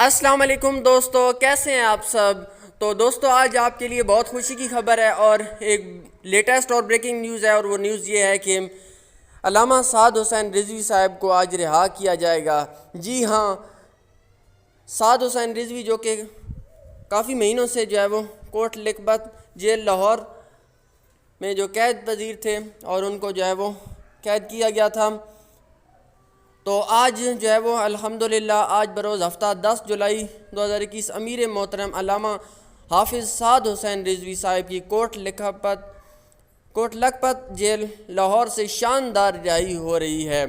السلام علیکم دوستو، کیسے ہیں آپ سب؟ تو دوستو آج آپ کے لیے بہت خوشی کی خبر ہے اور ایک لیٹسٹ اور بریکنگ نیوز ہے، اور وہ نیوز یہ ہے کہ علامہ سعد حسین رضوی صاحب کو آج رہا کیا جائے گا۔ جی ہاں، سعد حسین رضوی جو کہ کافی مہینوں سے جو ہے وہ کوٹ لکھپت جیل لاہور میں جو قید پذیر تھے اور ان کو جو ہے وہ قید کیا گیا تھا، تو آج جو ہے وہ الحمدللہ آج بروز ہفتہ 10 جولائی 2021 امیر محترم علامہ حافظ سعد حسین رضوی صاحب کی کوٹ لکھپت جیل لاہور سے شاندار رہائی ہو رہی ہے۔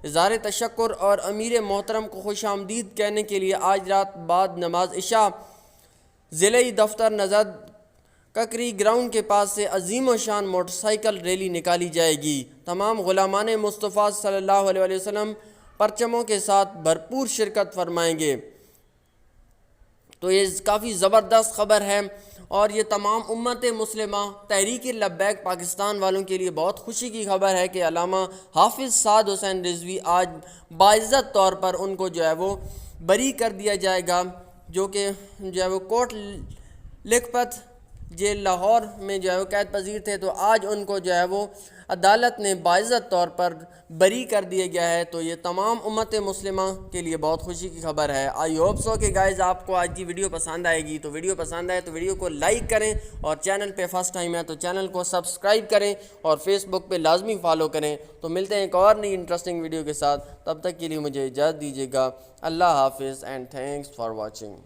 اظہار تشکر اور امیر محترم کو خوش آمدید کہنے کے لیے آج رات بعد نماز عشاء ضلعی دفتر نژد ککری گراؤنڈ کے پاس سے عظیم و شان موٹر سائیکل ریلی نکالی جائے گی۔ تمام غلامان مصطفیٰ صلی اللہ علیہ وسلم پرچموں کے ساتھ بھرپور شرکت فرمائیں گے۔ تو یہ کافی زبردست خبر ہے اور یہ تمام امت مسلمہ تحریک لبیک پاکستان والوں کے لیے بہت خوشی کی خبر ہے کہ علامہ حافظ سعد حسین رضوی آج باعزت طور پر ان کو جو ہے وہ بری کر دیا جائے گا، جو کہ جو ہے وہ کوٹ لکھپت جیل لاہور میں جو ہے وہ قید پذیر تھے، تو آج ان کو جو ہے وہ عدالت نے باعزت طور پر بری کر دیا گیا ہے۔ تو یہ تمام امت مسلمہ کے لیے بہت خوشی کی خبر ہے۔ آئی ہوپ سو کہ گائز آپ کو آج کی ویڈیو پسند آئے گی، تو ویڈیو پسند آئے تو ویڈیو کو لائک کریں، اور چینل پہ فرسٹ ٹائم ہے تو چینل کو سبسکرائب کریں، اور فیس بک پہ لازمی فالو کریں۔ تو ملتے ہیں ایک اور نئی انٹرسٹنگ ویڈیو کے ساتھ، تب تک کے لیے مجھے اجازت دیجیے گا۔ اللہ حافظ اینڈ تھینکس فار واچنگ۔